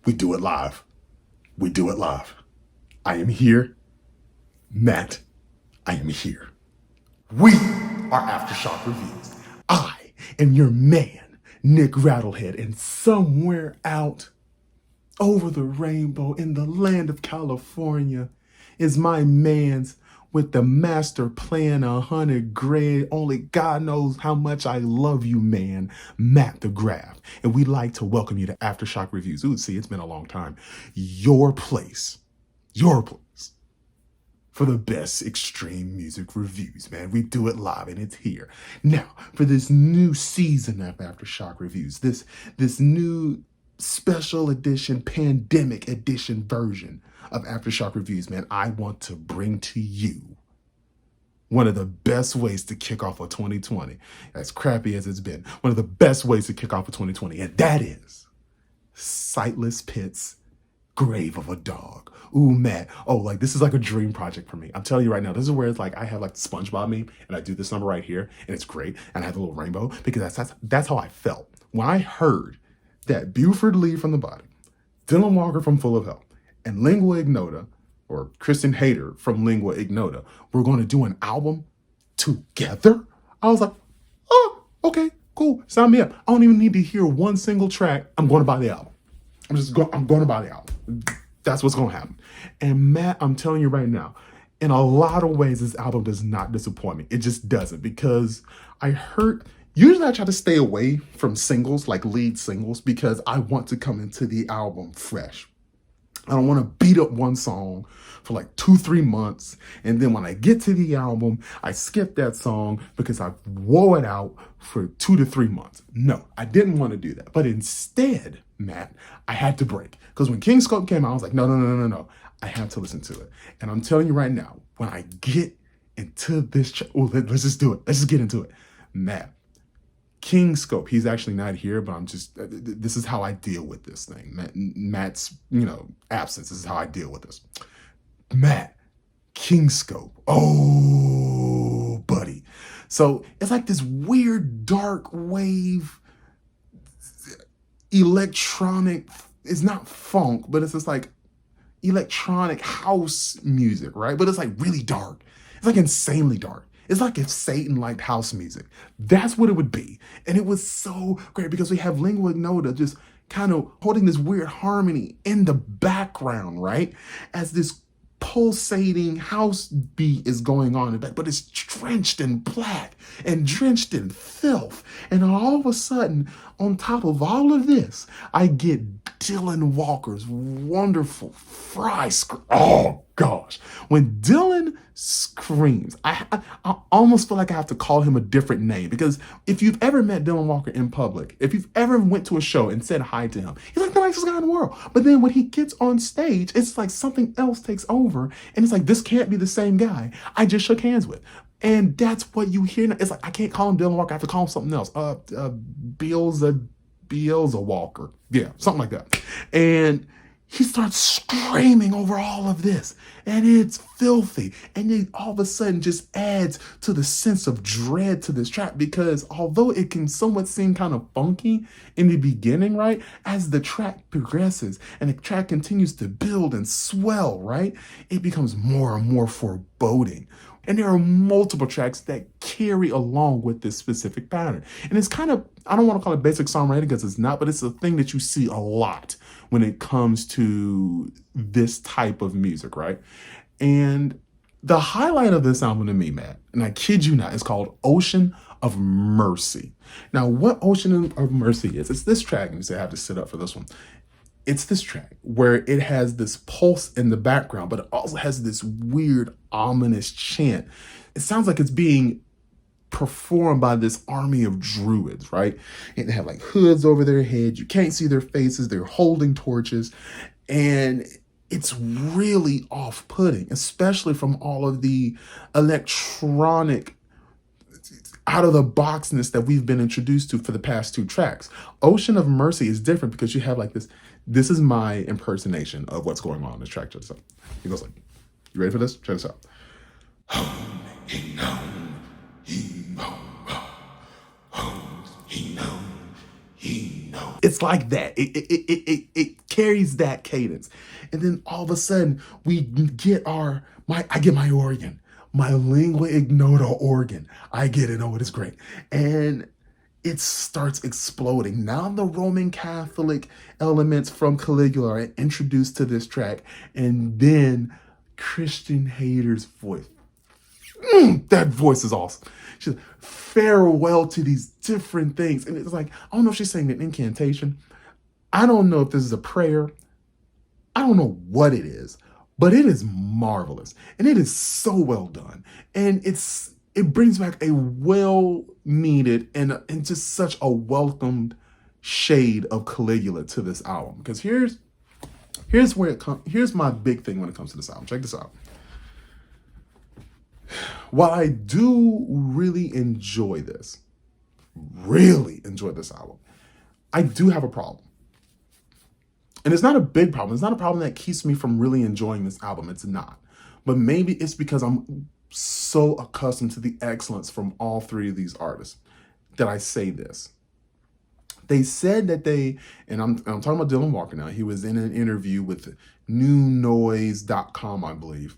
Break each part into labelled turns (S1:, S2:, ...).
S1: We do it live. We do it live. I am here. Matt, I am here. We are Aftershock Reviews. I am your man, Nic Rattlehead, and somewhere out over the rainbow in the land of California is my man's with the master plan 100 grade. Only God knows how much I love you, man. Matt the Graff. And we'd like to welcome you to Aftershock Reviews. Ooh, see, it's been a long time. Your place for the best extreme music reviews, man. We do it live and it's here. Now, for this new season of Aftershock Reviews, this new special edition, pandemic edition version of Aftershock Reviews, man, I want to bring to you one of the best ways to kick off a 2020, as crappy as it's been, one of the best ways to kick off a 2020, and that is Sightless Pit's Grave of a Dog. Ooh, Matt. Oh, like this is like a dream project for me. I'm telling you right now, this is where it's like I have like the SpongeBob meme and I do this number right here and it's great. And I have a little rainbow because that's how I felt. When I heard that Buford Lee from The Body, Dylan Walker from Full of Hell, and Lingua Ignota, or Kristen Hayter from Lingua Ignota, were going to do an album together, I was like, oh, okay, cool. Sign me up. I don't even need to hear one single track. I'm going to buy the album. I'm going to buy the album. That's what's going to happen. And Matt, I'm telling you right now, in a lot of ways, this album does not disappoint me. It just doesn't, because usually I try to stay away from singles, like lead singles, because I want to come into the album fresh. I don't want to beat up one song for like 2-3 months. And then when I get to the album, I skip that song because I wore it out for 2 to 3 months. No, I didn't want to do that. But instead, Matt, I had to break. Because when King Scope came out, I was like, no. I have to listen to it. And I'm telling you right now, when I get into this, let's just do it. Let's just get into it. Matt, King Scope, he's actually not here, but this is how I deal with this thing. Matt's, absence, this is how I deal with this. Matt, King Scope, oh, buddy. So it's like this weird dark wave, electronic, it's not funk, but it's just like electronic house music, right? But it's like really dark. It's like insanely dark. It's like if Satan liked house music. That's what it would be. And it was so great because we have Lingua Ignota just kind of holding this weird harmony in the background, right? As this pulsating house beat is going on in the back, but it's drenched in black and drenched in filth. And all of a sudden, on top of all of this, I get Dylan Walker's wonderful fry scream. Oh gosh. When Dylan screams, I almost feel like I have to call him a different name, because if you've ever met Dylan Walker in public, if you've ever went to a show and said hi to him, he's like the nicest guy in the world. But then when he gets on stage, it's like something else takes over. And it's like, this can't be the same guy I just shook hands with. And that's what you hear now. It's like, I can't call him Dylan Walker. I have to call him something else. Beelza Walker. Yeah, something like that. And he starts screaming over all of this, and it's filthy. And then all of a sudden just adds to the sense of dread to this track, because although it can somewhat seem kind of funky in the beginning, right? As the track progresses and the track continues to build and swell, right? It becomes more and more foreboding. And there are multiple tracks that carry along with this specific pattern. And it's kind of, I don't want to call it basic songwriting because it's not, but it's a thing that you see a lot when it comes to this type of music, right? And the highlight of this album to me, Matt, and I kid you not, is called Ocean of Mercy. Now, what Ocean of Mercy is, it's this track, and you say I have to sit up for this one. It's this track where it has this pulse in the background, but it also has this weird, ominous chant. It sounds like it's being performed by this army of druids, right? And they have like hoods over their heads. You can't see their faces. They're holding torches. And it's really off-putting, especially from all of the electronic out-of-the-boxness that we've been introduced to for the past 2 tracks. Ocean of Mercy is different because you have like this. This is my impersonation of what's going on in this track. Check this out. He goes like, you ready for this? Check this out. It's like that. It carries that cadence. And then all of a sudden we get I get my organ, my lingua ignota organ. I get it. Oh, it is great. And it starts exploding. Now the Roman Catholic elements from Caligula are introduced to this track. And then Christian Hater's voice. That voice is awesome. She's farewell to these different things. And it's like, I don't know if she's saying an incantation. I don't know if this is a prayer. I don't know what it is, but it is marvelous. And it is so well done. And it brings back a well needed and just such a welcomed shade of Caligula to this album. Because here's where it comes. Here's my big thing when it comes to this album. Check this out. While I do really enjoy this album, I do have a problem. And it's not a big problem. It's not a problem that keeps me from really enjoying this album. It's not. But maybe it's because I'm so accustomed to the excellence from all three of these artists that I say this. They said that and I'm talking about Dylan Walker now. He was in an interview with newnoise.com, I believe.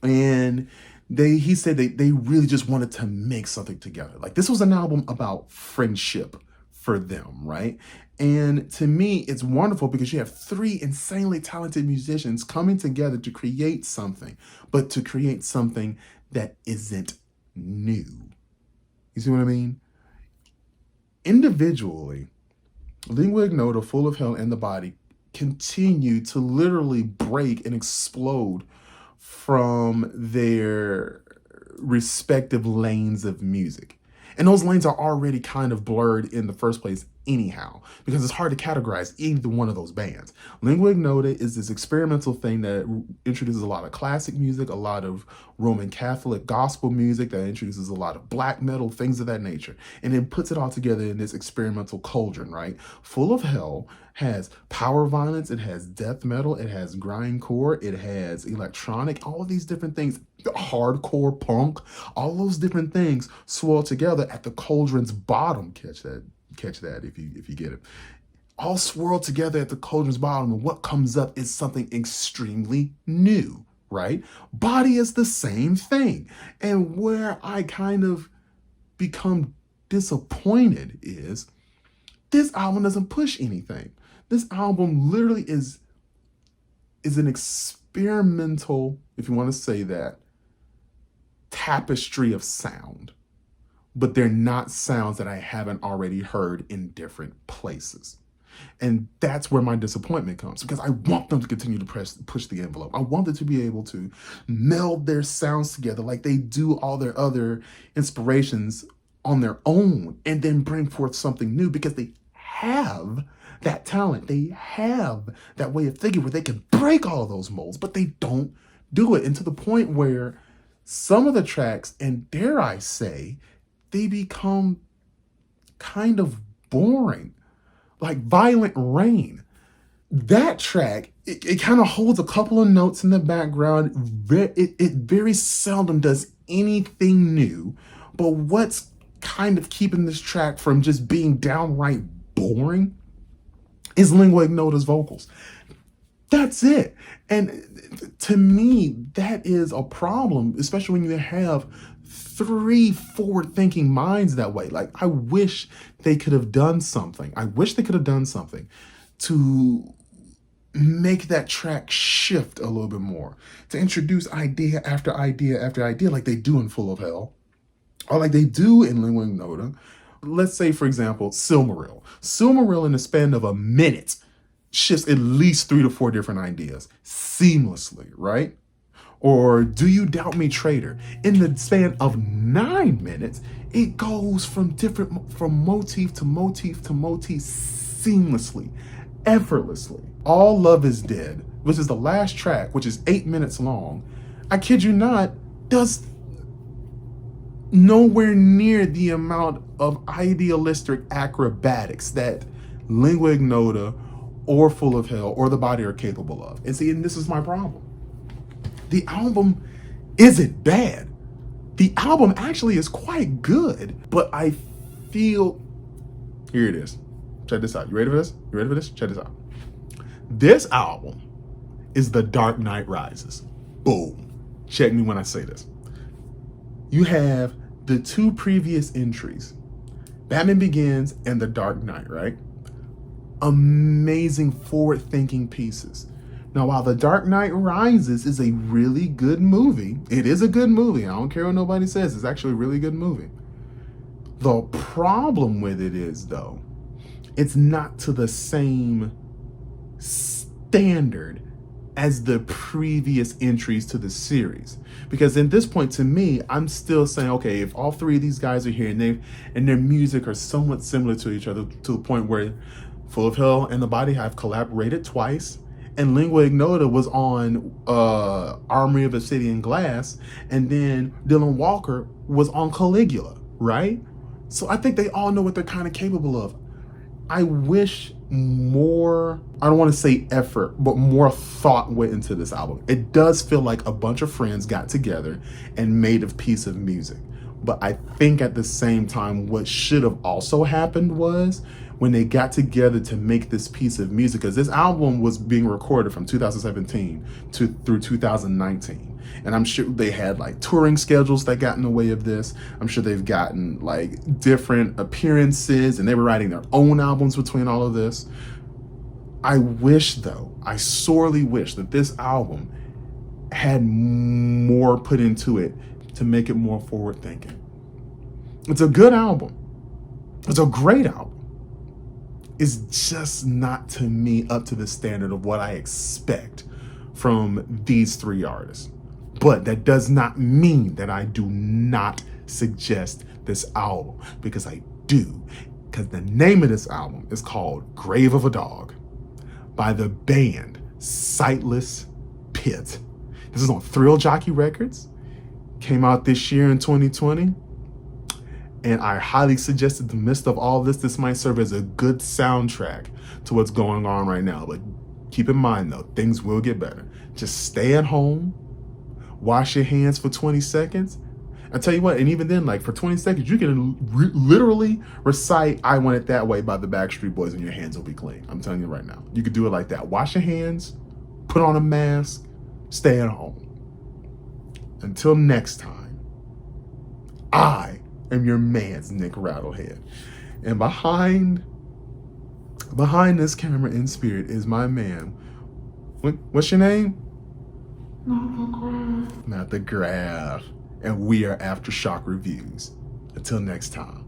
S1: And he said they really just wanted to make something together. Like, this was an album about friendship for them, right? And to me, it's wonderful because you have three insanely talented musicians coming together to create something, but to create something that isn't new. You see what I mean? Individually, Lingua Ignota, Full of Hell, and The Body continue to literally break and explode from their respective lanes of music. And those lanes are already kind of blurred in the first place anyhow, because it's hard to categorize either one of those bands. Lingua Ignota is this experimental thing that introduces a lot of classic music, a lot of Roman Catholic gospel music, that introduces a lot of black metal, things of that nature, and then puts it all together in this experimental cauldron, right? Full of Hell has power violence, it has death metal, it has grindcore, it has electronic, all of these different things, hardcore punk, all those different things swirl together at the cauldron's bottom. Catch that if you get it. All swirled together at the cauldron's bottom, and what comes up is something extremely new, right? Body is the same thing. And where I kind of become disappointed is this album doesn't push anything. This album literally is an experimental, if you want to say that, tapestry of sound. But they're not sounds that I haven't already heard in different places. And that's where my disappointment comes, because I want them to continue to push the envelope. I want them to be able to meld their sounds together like they do all their other inspirations on their own, and then bring forth something new, because they have that talent. They have that way of thinking where they can break all those molds, but they don't do it. And to the point where some of the tracks, and dare I say, they become kind of boring, like Violent Rain. That track, it kind of holds a couple of notes in the background. It very seldom does anything new, but what's kind of keeping this track from just being downright boring is Lingua Ignota's vocals. That's it. And to me, that is a problem, especially when you have three forward-thinking minds that way. Like, I wish they could have done something. I wish they could have done something to make that track shift a little bit more, to introduce idea after idea after idea, like they do in Full of Hell, or like they do in Lingua Ignota. Let's say, for example, Silmaril. Silmaril, in the span of a minute, shifts at least 3 to 4 different ideas seamlessly, right? Or Do You Doubt Me, Traitor? In the span of 9 minutes, it goes from motif to motif to motif seamlessly, effortlessly. All Love Is Dead, which is the last track, which is 8 minutes long, I kid you not, does nowhere near the amount of idealistic acrobatics that Lingua Ignota or Full of Hell or The Body are capable of. And see, and this is my problem. The album isn't bad. The album actually is quite good, but I feel, here it is. Check this out. You ready for this? You ready for this? Check this out. This album is The Dark Knight Rises. Boom. Check me when I say this. You have the two previous entries, Batman Begins and The Dark Knight, right? Amazing forward-thinking pieces. Now, while The Dark Knight Rises is a really good movie, it is a good movie. I don't care what nobody says. It's actually a really good movie. The problem with it is, though, it's not to the same standard as the previous entries to the series. Because at this point, to me, I'm still saying, okay, if all three of these guys are here and their music are somewhat similar to each other to the point where Full of Hell and The Body have collaborated twice, and Lingua Ignota was on Armory of Obsidian Glass, and then Dylan Walker was on Caligula, right? So I think they all know what they're kind of capable of. I wish more, I don't want to say effort, but more thought went into this album. It does feel like a bunch of friends got together and made a piece of music. But I think at the same time, what should have also happened was when they got together to make this piece of music, because this album was being recorded from 2017 through 2019. And I'm sure they had like touring schedules that got in the way of this. I'm sure they've gotten like different appearances and they were writing their own albums between all of this. I wish though, I sorely wish that this album had more put into it to make it more forward thinking. It's a good album. It's a great album. It's just not, to me, up to the standard of what I expect from these three artists. But that does not mean that I do not suggest this album, because I do. Because the name of this album is called Grave of a Dog by the band Sightless Pit. This is on Thrill Jockey Records. Came out this year in 2020. And I highly suggest in the midst of all this might serve as a good soundtrack to what's going on right now. But keep in mind, though, things will get better. Just stay at home, wash your hands for 20 seconds. I tell you what, and even then, like for 20 seconds, you can literally recite I Want It That Way by the Backstreet Boys and your hands will be clean. I'm telling you right now. You could do it like that. Wash your hands, put on a mask, stay at home. Until next time, I am your man's Nic Rattlehead. And behind this camera in spirit is my man. What's your name? Not the Graff. And we are Aftershock Reviews. Until next time.